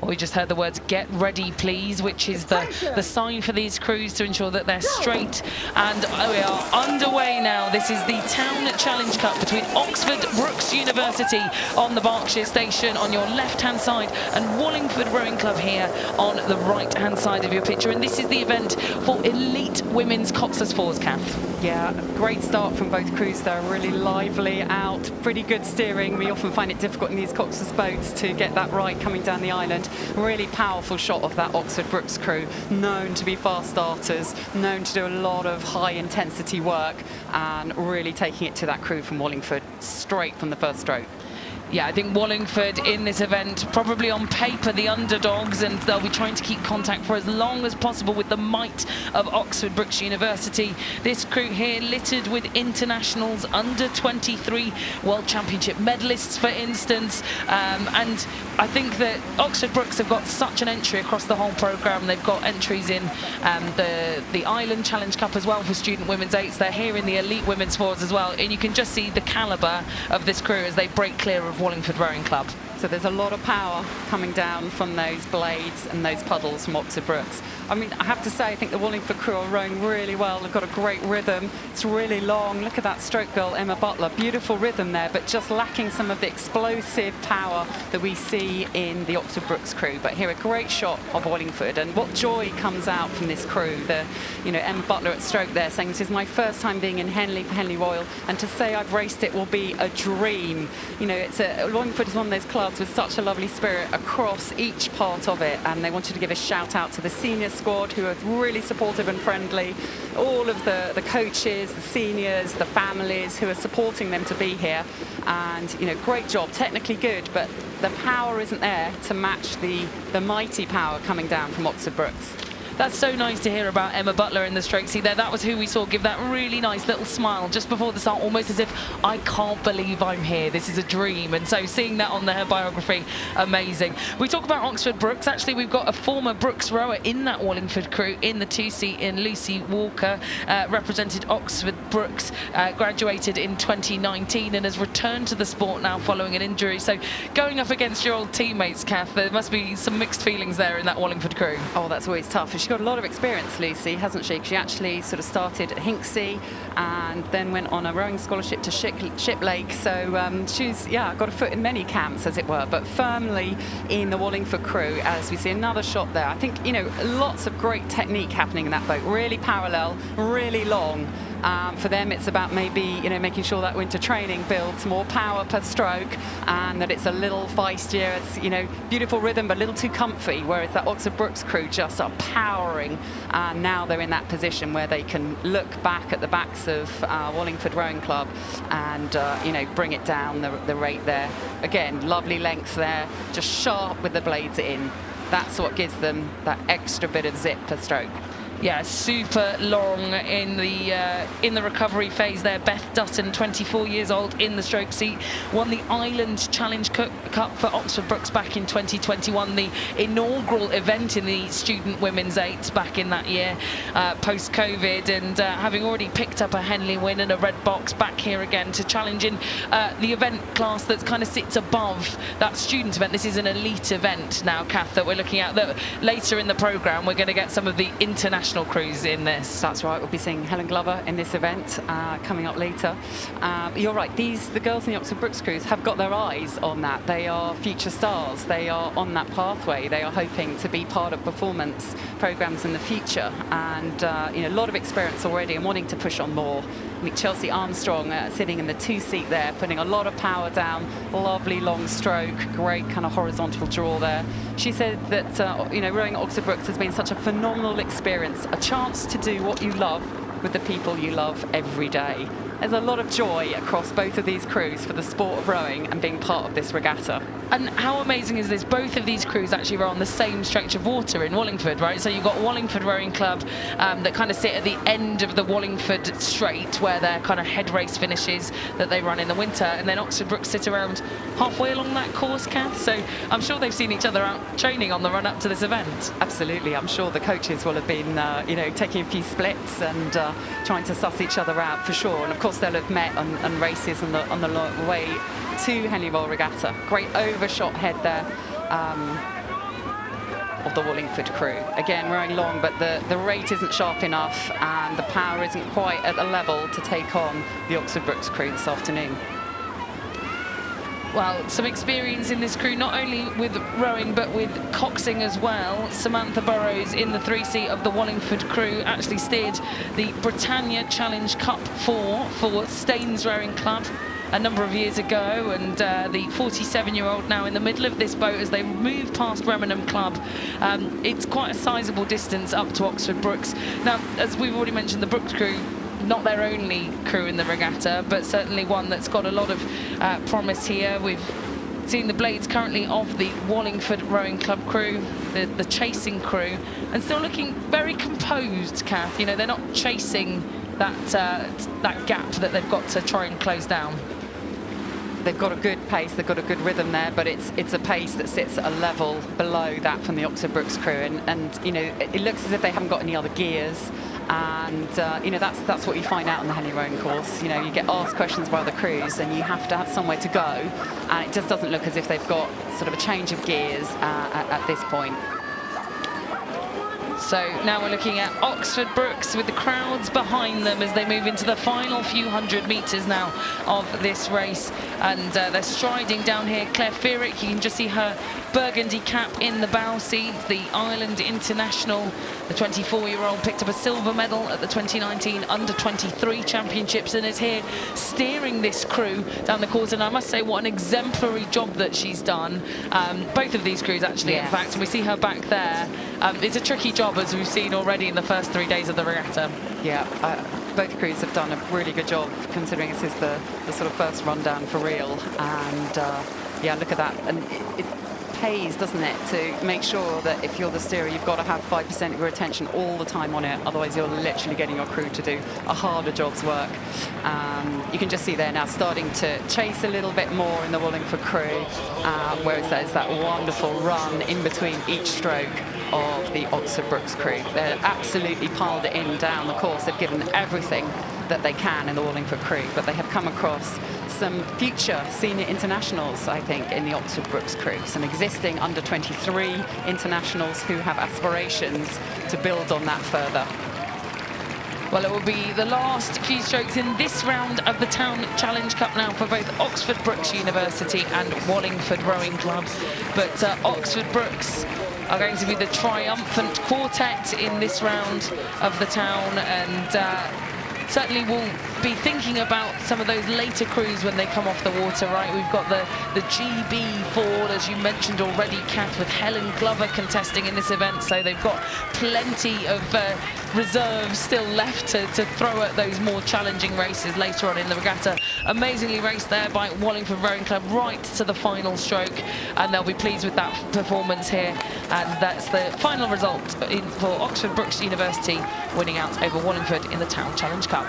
Well, we just heard the words "get ready, please," which is the sign for these crews to ensure that they're straight. And we are underway now. This is the Town Challenge Cup between Oxford Brookes University on the Berkshire Station on your left-hand side and Wallingford Rowing Club here on the right-hand side of your picture. And this is the event for elite women's coxless fours, Kath. Yeah, great start from both crews there, really lively out, pretty good steering. We often find it difficult in these coxless boats to get that right coming down the island. Really powerful shot of that Oxford Brookes crew, known to be fast starters, known to do a lot of high intensity work, and really taking it to that crew from Wallingford straight from the first stroke. Yeah, I think Wallingford in this event, probably on paper the underdogs, and they'll be trying to keep contact for as long as possible with the might of Oxford Brookes University. This crew here littered with internationals, under 23 World Championship medalists, for instance. And I think that Oxford Brookes have got such an entry across the whole programme. They've got entries in the Island Challenge Cup as well for student women's eights. They're here in the elite women's fours as well. And you can just see the calibre of this crew as they break clear of Wallingford Rowing Club. So there's a lot of power coming down from those blades and those puddles from Oxford Brookes. I mean, I have to say, I think the Wallingford crew are rowing really well. They've got a great rhythm. It's really long. Look at that stroke girl, Emma Butler. Beautiful rhythm there, but just lacking some of the explosive power that we see in the Oxford Brookes crew. But here, a great shot of Wallingford, and what joy comes out from this crew. Emma Butler at stroke there saying, this is my first time being in Henley for Henley Royal, and to say I've raced it will be a dream. You know, Wallingford is one of those clubs with such a lovely spirit across each part of it, and they wanted to give a shout out to the senior squad who are really supportive and friendly, all of the coaches, the seniors, the families who are supporting them to be here. And great job, technically good, but the power isn't there to match the mighty power coming down from Oxford Brookes. That's so nice to hear about Emma Butler in the stroke. See there, that was who we saw give that really nice little smile just before the start, almost as if, I can't believe I'm here, this is a dream. And so seeing that on her biography, amazing. We talk about Oxford Brookes. Actually, we've got a former Brookes rower in that Wallingford crew in the 2-seat in Lucy Walker, represented Oxford Brookes, graduated in 2019 and has returned to the sport now following an injury. So going up against your old teammates, Kath, there must be some mixed feelings there in that Wallingford crew. Oh, that's always tough. She's got a lot of experience, Lucy, hasn't she? She actually sort of started at Hinksey and then went on a rowing scholarship to Ship Lake. So she's, got a foot in many camps, as it were, but firmly in the Wallingford crew, as we see another shot there. I think, lots of great technique happening in that boat. Really parallel, really long. For them, it's about maybe, making sure that winter training builds more power per stroke and that it's a little feistier. It's, beautiful rhythm, but a little too comfy, whereas that Oxford Brookes crew just are powering. And now they're in that position where they can look back at the backs of Wallingford Rowing Club and, bring it down the rate there. Again, lovely length there, just sharp with the blades in. That's what gives them that extra bit of zip per stroke. Yeah, super long in the recovery phase there. Beth Dutton, 24 years old, in the stroke seat, won the Island Challenge Cup for Oxford Brookes back in 2021, the inaugural event in the student women's eights back in that year, post-COVID, and having already picked up a Henley win and a red box, back here again to challenge in the event class that kind of sits above that student event. This is an elite event now, Kath, that we're looking at. That later in the programme, we're going to get some of the international crews in this. That's right, we'll be seeing Helen Glover in this event coming up later. You're right, the girls in the Oxford Brookes crews have got their eyes on that. They are future stars, they are on that pathway, they are hoping to be part of performance programmes in the future, and a lot of experience already and wanting to push on more. I think Chelsea Armstrong sitting in the 2-seat there, putting a lot of power down, lovely long stroke, great kind of horizontal draw there. She said that rowing at Oxford Brookes has been such a phenomenal experience, a chance to do what you love with the people you love every day. There's a lot of joy across both of these crews for the sport of rowing and being part of this regatta. And how amazing is this? Both of these crews actually row on the same stretch of water in Wallingford, right? So you've got Wallingford Rowing Club that kind of sit at the end of the Wallingford Straight, where their kind of head race finishes that they run in the winter, and then Oxford Brookes sit around halfway along that course, Kath. So I'm sure they've seen each other out training on the run up to this event. Absolutely, I'm sure the coaches will have been, taking a few splits and trying to suss each other out for sure. And of course they'll have met on races on the way to Henley Royal Regatta. Great overshot head there. of the Wallingford crew. Again, rowing long, but the rate isn't sharp enough and the power isn't quite at the level to take on the Oxford Brookes crew this afternoon. Well, some experience in this crew, not only with rowing but with coxing as well. Samantha Burrows in the 3-seat of the Wallingford crew actually steered the Britannia Challenge Cup 4 for Staines Rowing Club a number of years ago, and the 47-year-old now in the middle of this boat as they move past Remenham Club. It's quite a sizable distance up to Oxford Brookes. Now, as we've already mentioned, the Brookes crew, not their only crew in the regatta, but certainly one that's got a lot of promise here. We've seen the blades currently of the Wallingford Rowing Club crew, the chasing crew, and still looking very composed, Kath. You know, they're not chasing that gap that they've got to try and close down. They've got a good pace, they've got a good rhythm there, but it's a pace that sits at a level below that from the Oxford Brookes crew, and you know, it looks as if they haven't got any other gears. And you know, that's what you find out on the Henley Rowing course. You know, you get asked questions by other crews and you have to have somewhere to go, and it just doesn't look as if they've got sort of a change of gears at this point. So now we're looking at Oxford Brookes with the crowds behind them as they move into the final few hundred metres now of this race. And they're striding down here. Claire Feerick, you can just see her burgundy cap in the bow seat. The Ireland international, the 24-year-old, picked up a silver medal at the 2019 Under-23 Championships and is here steering this crew down the course. And I must say, what an exemplary job that she's done. Both of these crews, actually, yes. In fact, and we see her back there. It's a tricky job, as we've seen already in the first 3 days of the regatta. Yeah, both crews have done a really good job, considering this is the sort of first rundown for real. And yeah, look at that. And it pays, doesn't it, to make sure that if you're the steerer, you've got to have 5% of your attention all the time on it. Otherwise, you're literally getting your crew to do a harder job's work. You can just see there now starting to chase a little bit more in the Wallingford crew, whereas there's that wonderful run in between each stroke of the Oxford Brookes crew. They're absolutely piled it in down the course. They've given everything that they can in the Wallingford crew, but they have come across some future senior internationals, I think, in the Oxford Brookes crew. Some existing under-23 internationals who have aspirations to build on that further. Well, it will be the last few strokes in this round of the Town Challenge Cup now for both Oxford Brookes University and Wallingford Rowing Club. But Oxford Brookes are going to be the triumphant quartet in this round of the Town, and certainly we'll be thinking about some of those later crews when they come off the water, right? We've got the GB Ford, as you mentioned already, Kath, with Helen Glover contesting in this event, so they've got plenty of reserves still left to throw at those more challenging races later on in the regatta. Amazingly raced there by Wallingford Rowing Club right to the final stroke, and they'll be pleased with that performance here. And that's the final result for Oxford Brookes University winning out over Wallingford in the Town Challenge Cup.